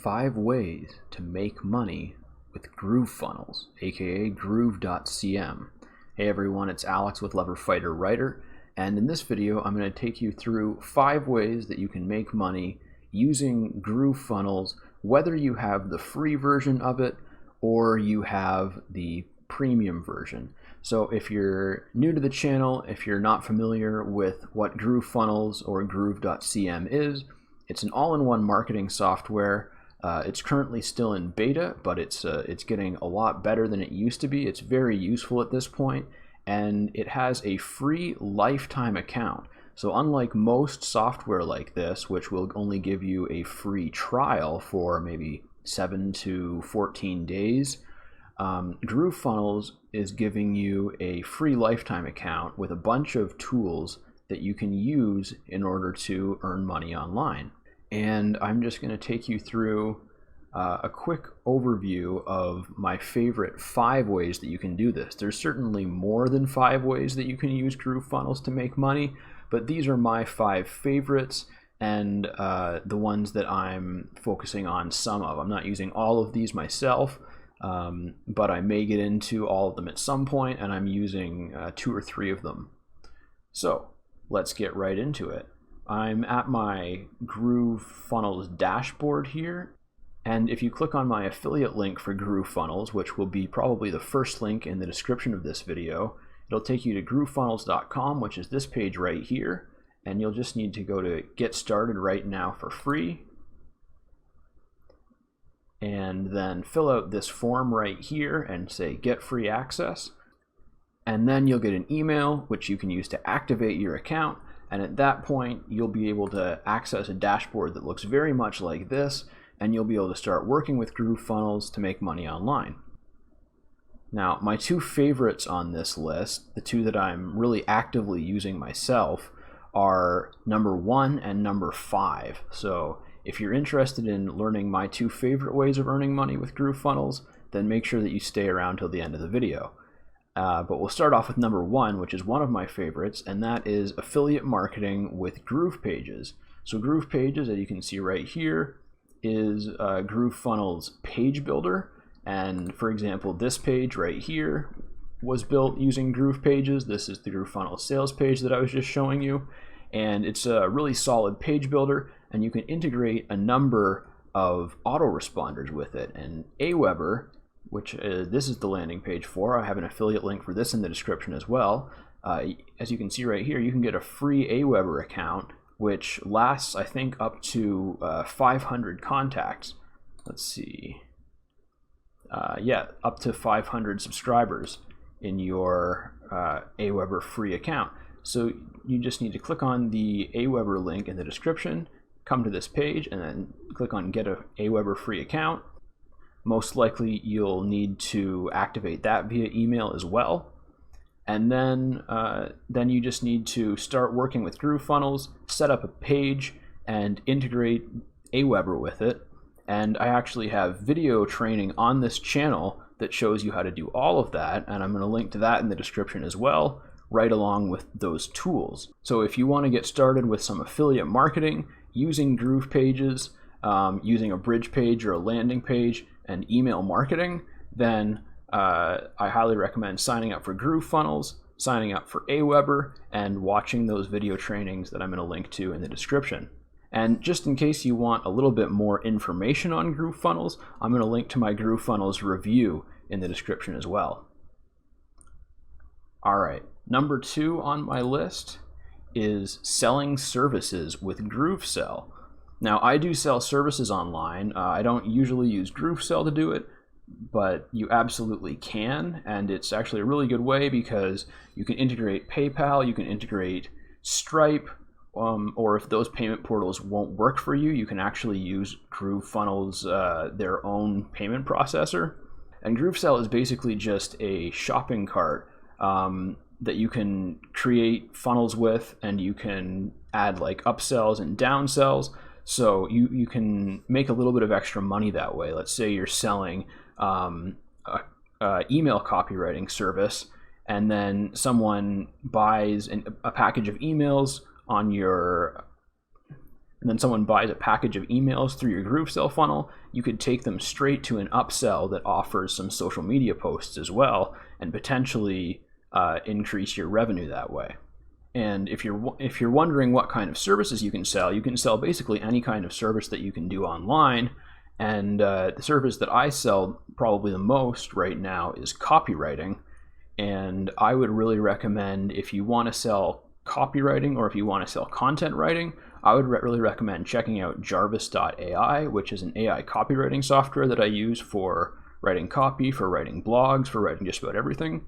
5 ways to make money with GrooveFunnels, aka Groove.cm. Hey everyone, it's Alex with Lever Fighter Writer, and in this video I'm going to take you through 5 ways that you can make money using GrooveFunnels, whether you have the free version of it or you have the premium version. So if you're new to the channel, if you're not familiar with what GrooveFunnels or Groove.cm is, it's an all-in-one marketing software. It's currently still in beta, but it's getting a lot better than it used to be. It's very useful at this point, and it has a free lifetime account. So unlike most software like this, which will only give you a free trial for maybe 7 to 14 days, GrooveFunnels is giving you a free lifetime account with a bunch of tools that you can use in order to earn money online. And I'm just going to take you through a quick overview of my favorite 5 ways that you can do this. There's certainly more than 5 ways that you can use GrooveFunnels to make money, but these are my 5 favorites and the ones that I'm focusing on some of. I'm not using all of these myself, but I may get into all of them at some point, and I'm using 2 or 3 of them. So let's get right into it. I'm at my GrooveFunnels dashboard here, and if you click on my affiliate link for GrooveFunnels, which will be probably the first link in the description of this video, it'll take you to GrooveFunnels.com, which is this page right here, and you'll just need to go to Get Started Right Now for free, and then fill out this form right here and say Get Free Access, and then you'll get an email which you can use to activate your account. And at that point, you'll be able to access a dashboard that looks very much like this, and you'll be able to start working with GrooveFunnels to make money online. Now, my 2 favorites on this list, the 2 that I'm really actively using myself, are number 1 and number 5. So if you're interested in learning my 2 favorite ways of earning money with GrooveFunnels, then make sure that you stay around till the end of the video. But we'll start off with number 1, which is one of my favorites, and that is affiliate marketing with Groove Pages. So Groove Pages, as you can see right here, is GrooveFunnels page builder. And for example, this page right here was built using Groove Pages. This is the GrooveFunnels sales page that I was just showing you. And it's a really solid page builder, and you can integrate a number of autoresponders with it. And Aweber, which this is the landing page for. I have an affiliate link for this in the description as well. As you can see right here, you can get a free Aweber account, which lasts, I think, up to 500 contacts. Let's see. Yeah, up to 500 subscribers in your Aweber free account. So you just need to click on the Aweber link in the description, come to this page, and then click on Get a Aweber free account. Most likely you'll need to activate that via email as well. And then you just need to start working with GrooveFunnels, set up a page, and integrate Aweber with it. And I actually have video training on this channel that shows you how to do all of that, and I'm going to link to that in the description as well, right along with those tools. So if you want to get started with some affiliate marketing using Groove Pages, using a bridge page or a landing page, and email marketing, then I highly recommend signing up for GrooveFunnels, signing up for Aweber, and watching those video trainings that I'm going to link to in the description. And just in case you want a little bit more information on GrooveFunnels, I'm going to link to my GrooveFunnels review in the description as well. All right, number 2 on my list is selling services with GrooveCell. Now, I do sell services online. I don't usually use GrooveCell to do it, but you absolutely can, and it's actually a really good way because you can integrate PayPal, you can integrate Stripe, or if those payment portals won't work for you, you can actually use GrooveFunnels, their own payment processor. And GrooveCell is basically just a shopping cart that you can create funnels with, and you can add like upsells and downsells. So you can make a little bit of extra money that way. Let's say you're selling email copywriting service, and then someone buys a package of emails on your and then someone buys a package of emails through your GrooveCell funnel, you could take them straight to an upsell that offers some social media posts as well, and potentially increase your revenue that way. And if you're wondering what kind of services you can sell basically any kind of service that you can do online. And the service that I sell probably the most right now is copywriting. And I would really recommend, if you want to sell copywriting or if you want to sell content writing, I would really recommend checking out Jarvis.ai, which is an AI copywriting software that I use for writing copy, for writing blogs, for writing just about everything.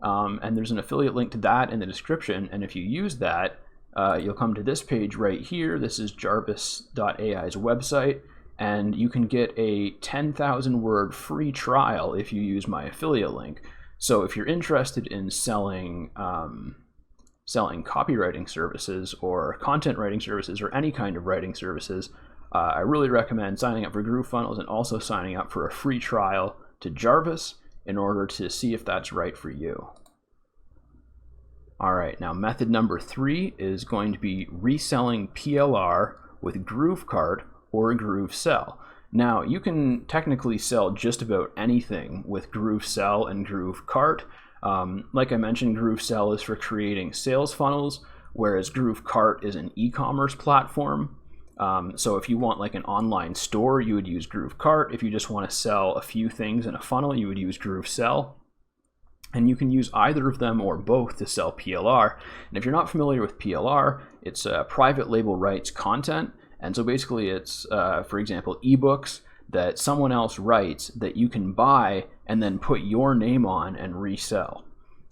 And there's an affiliate link to that in the description. And if you use that, you'll come to this page right here. This is Jarvis.ai's website. And you can get a 10,000 word free trial if you use my affiliate link. So if you're interested in selling copywriting services or content writing services or any kind of writing services, I really recommend signing up for GrooveFunnels and also signing up for a free trial to Jarvis in order to see if that's right for you. All right, now method number 3 is going to be reselling PLR with GrooveCart or GrooveSell. Now, you can technically sell just about anything with GrooveSell and GrooveCart. Like I mentioned, GrooveSell is for creating sales funnels, whereas GrooveCart is an e-commerce platform. So if you want like an online store, you would use GrooveCart. If you just want to sell a few things in a funnel, you would use GrooveSell. And you can use either of them or both to sell PLR. And if you're not familiar with PLR, it's private label rights content. And so basically it's, for example, ebooks that someone else writes that you can buy and then put your name on and resell.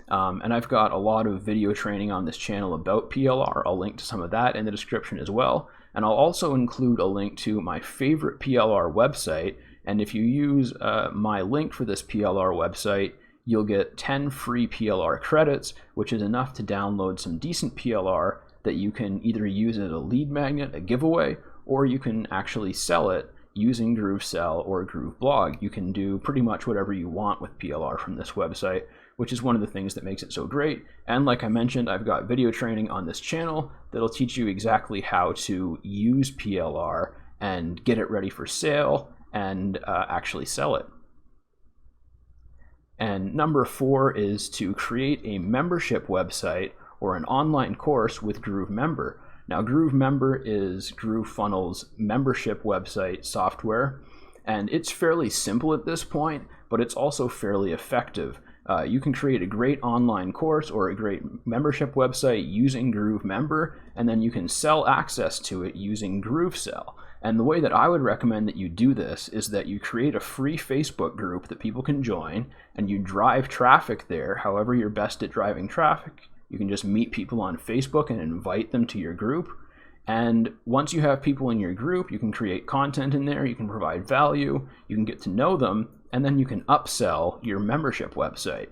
And I've got a lot of video training on this channel about PLR. I'll link to some of that in the description as well. And I'll also include a link to my favorite PLR website. And if you use my link for this PLR website, you'll get 10 free PLR credits, which is enough to download some decent PLR that you can either use as a lead magnet, a giveaway, or you can actually sell it using GrooveSell or GrooveBlog. You can do pretty much whatever you want with PLR from this website, which is one of the things that makes it so great. And like I mentioned, I've got video training on this channel that'll teach you exactly how to use PLR and get it ready for sale and actually sell it. And number 4 is to create a membership website or an online course with GrooveMember. Now, GrooveMember is GrooveFunnels' membership website software, and it's fairly simple at this point, but it's also fairly effective. You can create a great online course or a great membership website using GrooveMember, and then you can sell access to it using GrooveSell. And the way that I would recommend that you do this is that you create a free Facebook group that people can join, and you drive traffic there however you're best at driving traffic. You can just meet people on Facebook and invite them to your group. And once you have people in your group, you can create content in there, you can provide value, you can get to know them, and then you can upsell your membership website.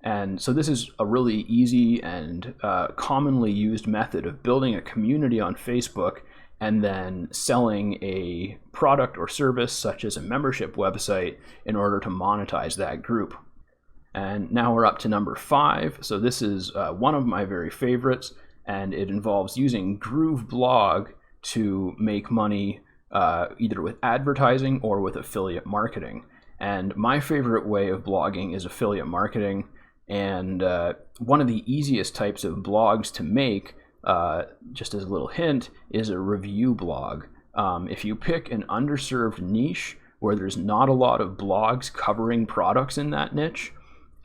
And so this is a really easy and commonly used method of building a community on Facebook and then selling a product or service such as a membership website in order to monetize that group. And now we're up to number 5. So this is one of my very favorites, and it involves using GrooveBlog to make money either with advertising or with affiliate marketing. And my favorite way of blogging is affiliate marketing. And one of the easiest types of blogs to make, just as a little hint, is a review blog. If you pick an underserved niche where there's not a lot of blogs covering products in that niche,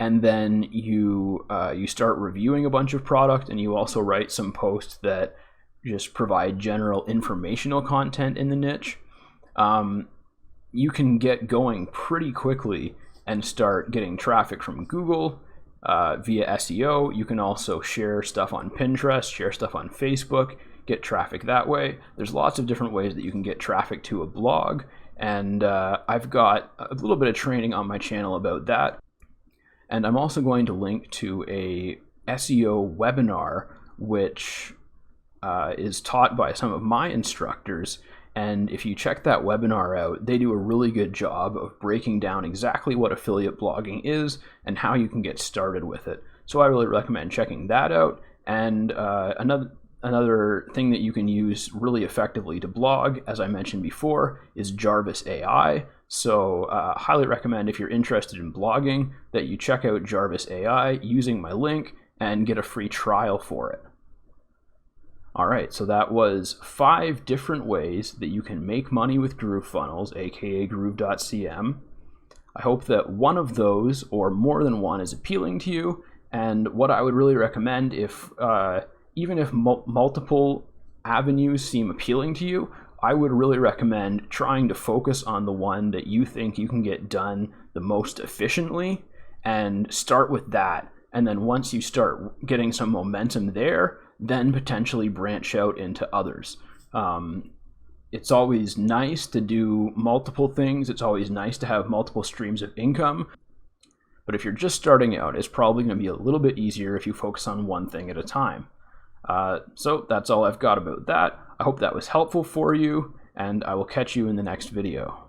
and then you start reviewing a bunch of product, and you also write some posts that just provide general informational content in the niche, you can get going pretty quickly and start getting traffic from Google via SEO. You can also share stuff on Pinterest, share stuff on Facebook, get traffic that way. There's lots of different ways that you can get traffic to a blog, and I've got a little bit of training on my channel about that. And I'm also going to link to a SEO webinar, which is taught by some of my instructors. And if you check that webinar out, they do a really good job of breaking down exactly what affiliate blogging is and how you can get started with it. So I really recommend checking that out. And Another thing that you can use really effectively to blog, as I mentioned before, is Jarvis AI. So highly recommend, if you're interested in blogging, that you check out Jarvis AI using my link and get a free trial for it. All right, so that was 5 different ways that you can make money with GrooveFunnels, aka Groove.cm. I hope that one of those, or more than one, is appealing to you. And what I would really recommend, if even if multiple avenues seem appealing to you, I would really recommend trying to focus on the one that you think you can get done the most efficiently, and start with that. And then once you start getting some momentum there, then potentially branch out into others. It's always nice to do multiple things. It's always nice to have multiple streams of income. But if you're just starting out, it's probably going to be a little bit easier if you focus on one thing at a time. So that's all I've got about that. I hope that was helpful for you, and I will catch you in the next video.